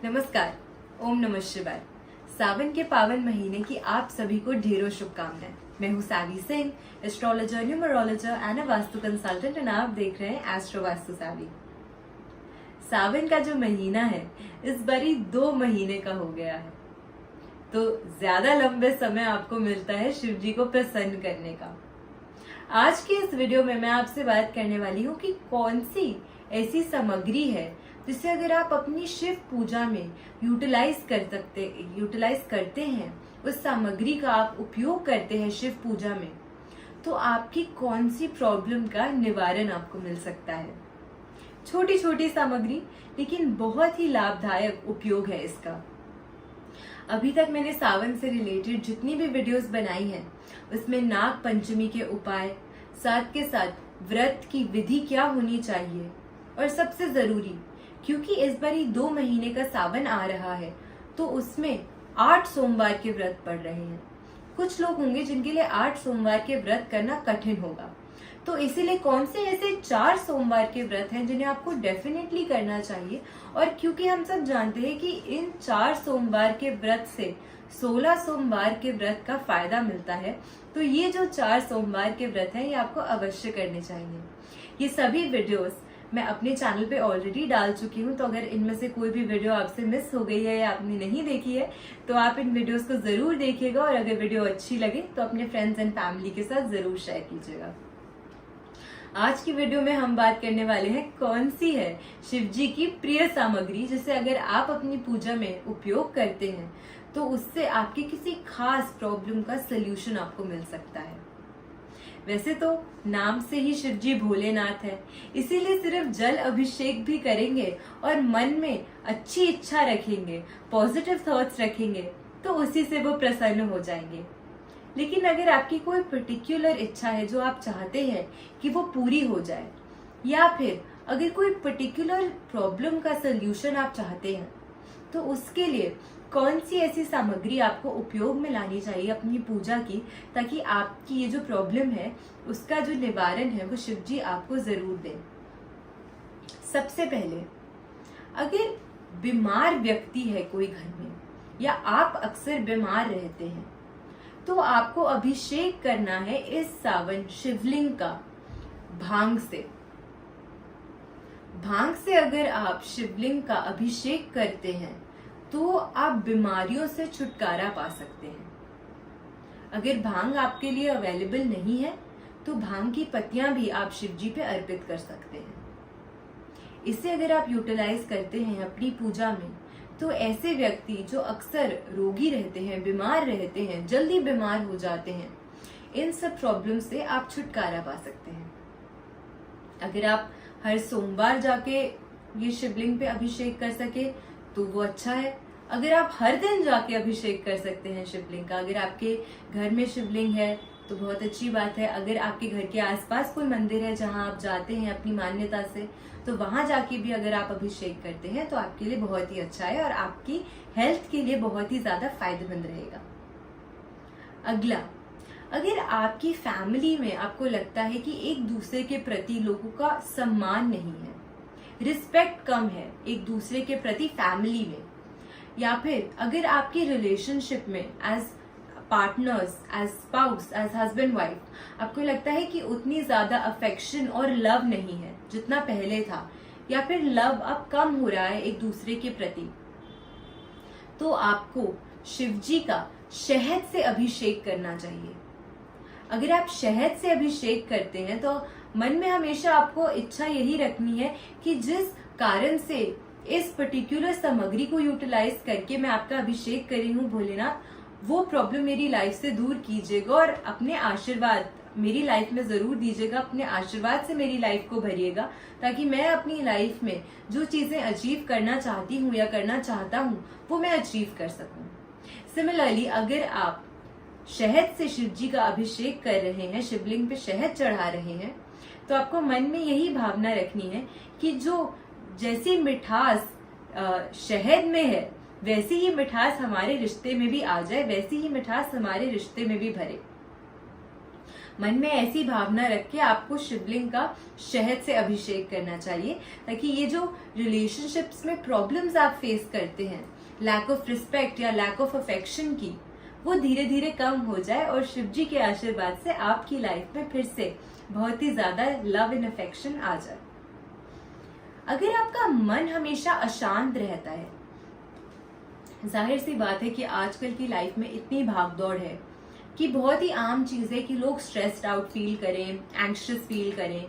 नमस्कार। ओम नमः शिवाय। सावन के पावन महीने की आप सभी को ढेरों शुभकामनाएं। मैं हूँ Saavi Singh, astrologer, numerologer and vastu consultant, और आप देख रहे हैं एस्ट्रो वास्तु सावी। सावन का जो महीना है इस बारी 2 महीने का हो गया है, तो ज्यादा लंबे समय आपको मिलता है शिव जी को प्रसन्न करने का। आज की इस वीडियो में मैं आपसे बात करने वाली हूँ कि कौन सी ऐसी सामग्री है जिसे अगर आप अपनी शिव पूजा में यूटिलाइज करते हैं, उस सामग्री का आप उपयोग करते हैं शिव पूजा में, तो आपकी कौन सी प्रॉब्लम का निवारण आपको मिल सकता है। छोटी छोटी सामग्री लेकिन बहुत ही लाभदायक उपयोग है इसका। अभी तक मैंने सावन से रिलेटेड जितनी भी वीडियोस बनाई हैं उसमें नाग पंचमी के उपाय, साथ के साथ व्रत की विधि क्या होनी चाहिए, और सबसे जरूरी क्योंकि इस बार 2 महीने का सावन आ रहा है तो उसमें 8 सोमवार के व्रत पड़ रहे हैं। कुछ लोग होंगे जिनके लिए 8 सोमवार के व्रत करना कठिन होगा, तो इसीलिए कौन से ऐसे 4 सोमवार के व्रत हैं जिन्हें आपको डेफिनेटली करना चाहिए। और क्योंकि हम सब जानते हैं कि इन 4 सोमवार के व्रत से 16 सोमवार के व्रत का फायदा मिलता है, तो ये जो 4 सोमवार के व्रत हैं ये आपको अवश्य करने चाहिए। ये सभी वीडियोस मैं अपने चैनल पे ऑलरेडी डाल चुकी हूँ, तो अगर इनमें से कोई भी वीडियो आपसे मिस हो गई है या आपने नहीं देखी है तो आप इन वीडियोस को जरूर देखिएगा, और अगर वीडियो अच्छी लगे तो अपने फ्रेंड्स एंड फैमिली के साथ जरूर शेयर कीजिएगा। आज की वीडियो में हम बात करने वाले हैं कौन सी है शिव जी की प्रिय सामग्री जिसे अगर आप अपनी पूजा में उपयोग करते हैं तो उससे आपकी किसी खास प्रॉब्लम का सल्यूशन आपको मिल सकता है। वैसे तो नाम से ही शिव जी भोलेनाथ है, इसीलिए सिर्फ जल अभिषेक भी करेंगे और मन में अच्छी इच्छा रखेंगे, पॉजिटिव थॉट्स रखेंगे, तो उसी से वो प्रसन्न हो जाएंगे। लेकिन अगर आपकी कोई पर्टिकुलर इच्छा है जो आप चाहते हैं कि वो पूरी हो जाए, या फिर अगर कोई पर्टिकुलर प्रॉब्लम का सल्यूशन आप चाहते हैं, तो उसके लिए कौन सी ऐसी सामग्री आपको उपयोग में लानी चाहिए अपनी पूजा की, ताकि आपकी ये जो प्रॉब्लम है उसका जो निवारण है वो शिव जी आपको जरूर दें। सबसे पहले, अगर बीमार व्यक्ति है कोई घर में, या आप अक्सर बीमार रहते हैं, तो आपको अभिषेक करना है इस सावन शिवलिंग का भांग से। भांग से अगर आप शिवलिंग का अभिषेक करते हैं तो आप बीमारियों से छुटकारा पा सकते हैं। अगर भांग आपके लिए अवेलेबल नहीं है तो भांग की पत्तियां भी आप शिव जी पे अर्पित कर सकते हैं। इसे अगर आप यूटिलाइज करते हैं अपनी पूजा में, तो ऐसे व्यक्ति जो अक्सर रोगी रहते हैं, बीमार रहते हैं, जल्दी बीमार हो जाते हैं, इन सब प्रॉब्लम से आप छुटकारा पा सकते हैं। अगर आप हर सोमवार जाके ये शिवलिंग पे अभिषेक कर सके तो वो अच्छा है। अगर आप हर दिन जाके अभिषेक कर सकते हैं शिवलिंग का, अगर आपके घर में शिवलिंग है तो बहुत अच्छी बात है। अगर आपके घर के आसपास कोई मंदिर है जहां आप जाते हैं अपनी मान्यता से, तो वहां जाके भी अगर आप अभिषेक करते हैं तो आपके लिए बहुत ही अच्छा है और आपकी हेल्थ के लिए बहुत ही ज्यादा फायदेमंद रहेगा। अगला, अगर आपकी फैमिली में आपको लगता है कि एक दूसरे के प्रति लोगों का सम्मान नहीं है, रिस्पेक्ट कम है एक दूसरे के प्रति फैमिली में, या फिर अगर आपकी रिलेशनशिप में as partners, as spouse, as husband wife आपको लगता है कि उतनी ज्यादा अफेक्शन और लव नहीं है जितना पहले था, या फिर लव अब कम हो रहा है एक दूसरे के प्रति, तो आपको शिव जी का शहद से अभिषेक करना चाहिए। अगर आप शहद से अभिषेक करते हैं तो मन में हमेशा आपको इच्छा यही रखनी है कि जिस कारण से इस पर्टिकुलर सामग्री को यूटिलाइज करके मैं आपका अभिषेक कर रही हूँ भोलेनाथ, वो प्रॉब्लम मेरी लाइफ से दूर कीजिएगा और अपने आशीर्वाद मेरी लाइफ में जरूर दीजिएगा। अपने आशीर्वाद से मेरी लाइफ को भरिएगा, ताकि मैं अपनी लाइफ में जो चीजें अचीव करना चाहती हूँ या करना चाहता हूँ वो मैं अचीव कर सकूँ। सिमिलरली, अगर आप शहद से शिव जी का अभिषेक कर रहे हैं, शिवलिंग पे शहद चढ़ा रहे हैं, तो आपको मन में यही भावना रखनी है कि जो जैसी मिठास शहद में है वैसी ही मिठास हमारे रिश्ते में भी आ जाए, वैसी ही मिठास हमारे रिश्ते में भी भरे। मन में ऐसी भावना रख के आपको शिवलिंग का शहद से अभिषेक करना चाहिए, ताकि ये जो रिलेशनशिप्स में प्रॉब्लम्स आप फेस करते हैं, लैक ऑफ रिस्पेक्ट या लैक ऑफ अफेक्शन की, वो धीरे धीरे कम हो जाए और शिव जी के आशीर्वाद से आपकी लाइफ में फिर से बहुत ही ज्यादा लव एंड अफेक्शन आ जाए। अगर आपका मन हमेशा अशांत रहता है, जाहिर सी बात है कि आजकल की लाइफ में इतनी भागदौड़ है कि बहुत ही आम चीज है कि लोग स्ट्रेस्ड आउट फील करें, एंग्शियस फील करें।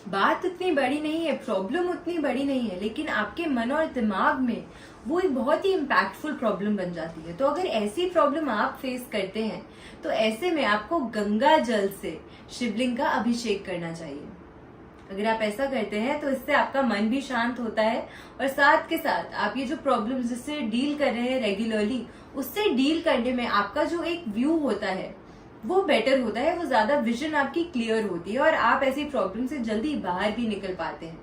बात उतनी बड़ी नहीं है, प्रॉब्लम उतनी बड़ी नहीं है, लेकिन आपके मन और दिमाग में वो एक बहुत ही इम्पैक्टफुल प्रॉब्लम बन जाती है। तो अगर ऐसी प्रॉब्लम आप फेस करते हैं तो ऐसे में आपको गंगा जल से शिवलिंग का अभिषेक करना चाहिए। अगर आप ऐसा करते हैं तो इससे आपका मन भी शांत होता है और साथ के साथ आप ये जो प्रॉब्लम जिससे डील कर रहे हैं रेगुलरली, उससे डील करने में आपका जो एक व्यू होता है वो बेटर होता है, वो ज्यादा विजन आपकी क्लियर होती है और आप ऐसी प्रॉब्लम से जल्दी बाहर भी निकल पाते हैं।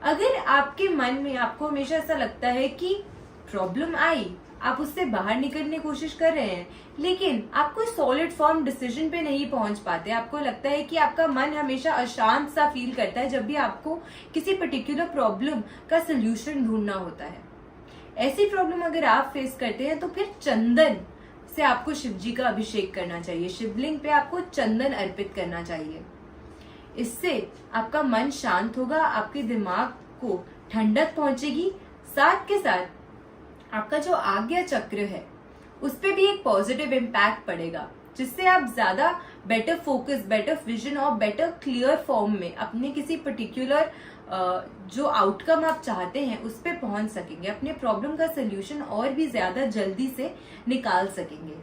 अगर आपके मन में आपको हमेशा ऐसा लगता है कि प्रॉब्लम आई, आप उससे बाहर निकलने की कोशिश कर रहे हैं, लेकिन आप कोई सॉलिड फॉर्म डिसीजन पे नहीं पहुंच पाते, आपको लगता है कि आपका मन हमेशा अशांत सा फील करता है जब भी आपको किसी पर्टिकुलर प्रॉब्लम का सोल्यूशन ढूंढना होता है, ऐसी प्रॉब्लम अगर आप फेस करते हैं तो फिर चंदन से आपको शिव जी का अभिषेक करना चाहिए, शिवलिंग पे आपको चंदन अर्पित करना चाहिए। इससे आपका मन शांत होगा, आपके दिमाग को ठंडक पहुंचेगी, साथ के साथ आपका जो आज्ञा चक्र है उस पे भी एक पॉजिटिव इम्पैक्ट पड़ेगा, जिससे आप ज्यादा बेटर फोकस, बेटर विजन और बेटर क्लियर फॉर्म में अपने किसी पर्टिकुलर जो आउटकम आप चाहते हैं उस पे पहुंच सकेंगे, अपने प्रॉब्लम का सोल्यूशन और भी ज्यादा जल्दी से निकाल सकेंगे।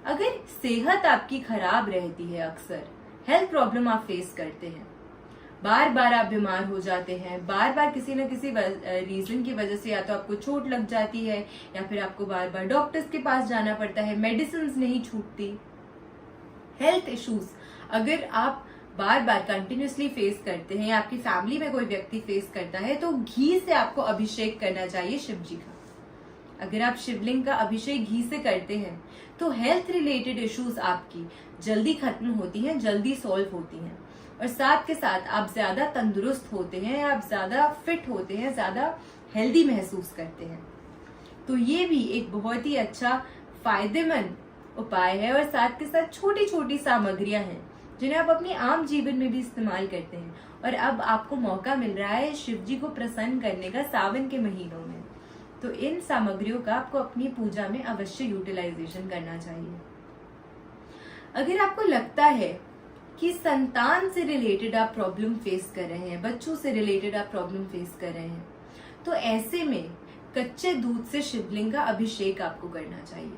अगर सेहत आपकी खराब रहती है, अक्सर हेल्थ प्रॉब्लम आप फेस करते हैं, बार बार आप बीमार हो जाते हैं, बार बार किसी न किसी रीजन की वजह से या तो आपको चोट लग जाती है या फिर आपको बार बार डॉक्टर्स के पास जाना पड़ता है, मेडिसिन नहीं छूटती, हेल्थ इश्यूज अगर आप बार बार कंटिन्यूसली फेस करते हैं या आपकी फैमिली में कोई व्यक्ति फेस करता है, तो घी से आपको अभिषेक करना चाहिए शिव जी का। अगर आप शिवलिंग का अभिषेक घी से करते हैं तो हेल्थ रिलेटेड इश्यूज आपकी जल्दी खत्म होती हैं, जल्दी सॉल्व होती हैं और साथ के साथ आप ज्यादा तंदुरुस्त होते हैं, आप ज्यादा फिट होते हैं, ज्यादा हेल्दी महसूस करते हैं। तो ये भी एक बहुत ही अच्छा फायदेमंद उपाय है और साथ के साथ छोटी छोटी सामग्रियां हैं जिन्हें आप अपने आम जीवन में भी इस्तेमाल करते हैं। और अब आपको मौका मिल रहा है शिव जी को प्रसन्न करने का सावन के महीनों में, तो इन सामग्रियों का आपको अपनी पूजा में अवश्य यूटिलाइजेशन करना चाहिए। अगर आपको लगता है कि संतान से रिलेटेड आप प्रॉब्लम फेस कर रहे हैं, बच्चों से रिलेटेड आप प्रॉब्लम फेस कर रहे हैं, तो ऐसे में कच्चे दूध से शिवलिंग का अभिषेक आपको करना चाहिए।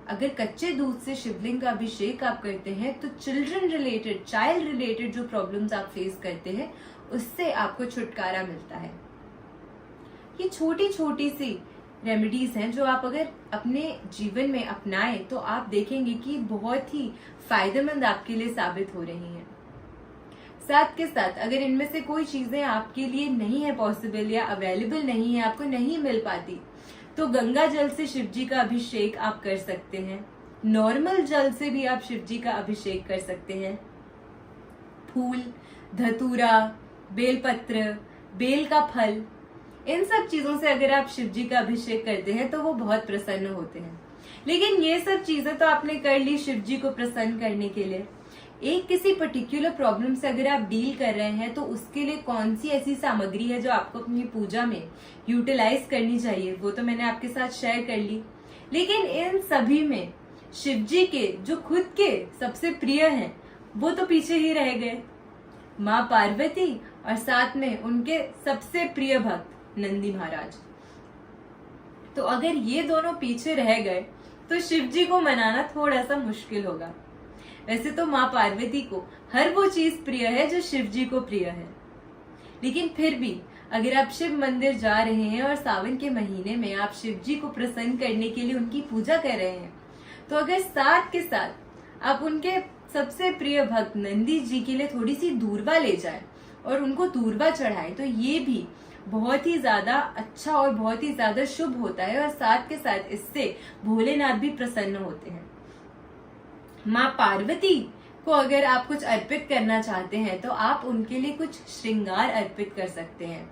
अगर कच्चे दूध से शिवलिंग का अभिषेक आप करते हैं तो चिल्ड्रन रिलेटेड, चाइल्ड रिलेटेड जो प्रॉब्लम्स आप फेस करते हैं उससे आपको छुटकारा मिलता है। ये छोटी छोटी सी रेमेडीज हैं जो आप अगर अपने जीवन में अपनाएं तो आप देखेंगे कि बहुत ही फायदेमंद आपके लिए साबित हो रही हैं। साथ के साथ अगर इनमें से कोई चीजें आपके लिए नहीं है पॉसिबल या अवेलेबल नहीं है, आपको नहीं मिल पाती, तो गंगा जल से शिव जी का अभिषेक आप कर सकते हैं, नॉर्मल जल से भी आप शिव जी का अभिषेक कर सकते हैं। फूल, धतूरा, बेलपत्र, बेल का फल, इन सब चीजों से अगर आप शिव जी का अभिषेक करते हैं तो वो बहुत प्रसन्न होते हैं। लेकिन ये सब चीजें तो आपने कर ली शिव जी को प्रसन्न करने के लिए, एक किसी पर्टिकुलर प्रॉब्लम से अगर आप डील कर रहे हैं तो उसके लिए कौन सी ऐसी सामग्री है जो आपको अपनी पूजा में यूटिलाइज करनी चाहिए, वो तो मैंने आपके साथ शेयर कर ली। लेकिन इन सभी में शिव जी के जो खुद के सबसे प्रिय हैं वो तो पीछे ही रह गए, माँ पार्वती और साथ में उनके सबसे प्रिय भक्त नंदी महाराज। तो अगर ये दोनों पीछे रह गए तो शिव जी को मनाना थोड़ा सा मुश्किल होगा। वैसे तो माँ पार्वती को हर वो चीज प्रिय है जो शिव जी को प्रिय है, लेकिन फिर भी अगर आप शिव मंदिर जा रहे हैं और सावन के महीने में आप शिव जी को प्रसन्न करने के लिए उनकी पूजा कर रहे हैं, तो अगर साथ के साथ आप उनके सबसे प्रिय भक्त नंदी जी के लिए थोड़ी सी दूर्वा ले जाएं और उनको दूर्वा चढ़ाएं, तो ये भी बहुत ही ज्यादा अच्छा और बहुत ही ज्यादा शुभ होता है और साथ के साथ इससे भोलेनाथ भी प्रसन्न होते हैं। माँ पार्वती को अगर आप कुछ अर्पित करना चाहते हैं तो आप उनके लिए कुछ श्रृंगार अर्पित कर सकते हैं।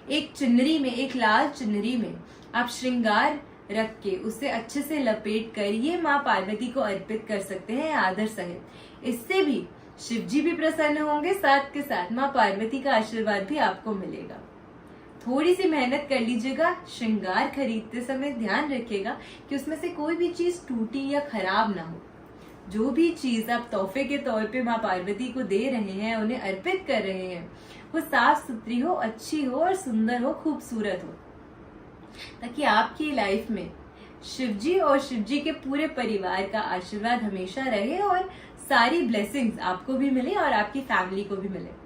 एक चुनरी में, एक लाल चुनरी में आप श्रृंगार रख के उसे अच्छे से लपेट कर ये माँ पार्वती को अर्पित कर सकते हैं आदर सहित। इससे भी शिव जी भी प्रसन्न होंगे, साथ के साथ माँ पार्वती का आशीर्वाद भी आपको मिलेगा। थोड़ी सी मेहनत कर लीजिएगा। श्रृंगार खरीदते समय ध्यान रखिएगा कि उसमें से कोई भी चीज टूटी या खराब ना हो। जो भी चीज आप तोहफे के तौर पे माँ पार्वती को दे रहे हैं, उन्हें अर्पित कर रहे हैं, वो साफ सुथरी हो, अच्छी हो और सुंदर हो, खूबसूरत हो, ताकि आपकी लाइफ में शिवजी और शिवजी के पूरे परिवार का आशीर्वाद हमेशा रहे और सारी ब्लेसिंग्स आपको भी मिले और आपकी फैमिली को भी मिले।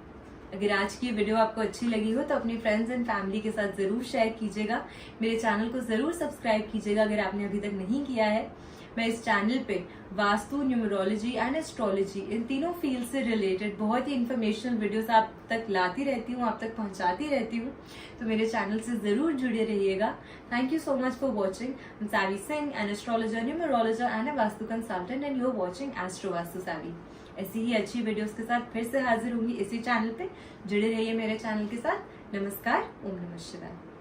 अगर आज की वीडियो आपको अच्छी लगी हो तो अपनी फ्रेंड्स एंड फैमिली के साथ जरूर शेयर कीजिएगा। मेरे चैनल को जरूर सब्सक्राइब कीजिएगा अगर आपने अभी तक नहीं किया है। मैं इस चैनल पे वास्तु, न्यूमरोलॉजी एंड एस्ट्रोलॉजी, इन तीनों फील्ड से रिलेटेड बहुत ही इंफॉर्मेशनल वीडियोस आप तक लाती रहती हूँ, आप तक पहुंचाती रहती हूँ। तो मेरे चैनल से जरूर जुड़े रहिएगा। Thank you so much for watching. I am Saavi Singh, an astrologer, numerologer and a vastu consultant, and you are watching astro vastu Saavi. ऐसी ही अच्छी वीडियोस के साथ फिर से हाजिर होंगी इसी चैनल पे। जुड़े रहिए मेरे चैनल के साथ। नमस्कार। ओम नमः शिवाय।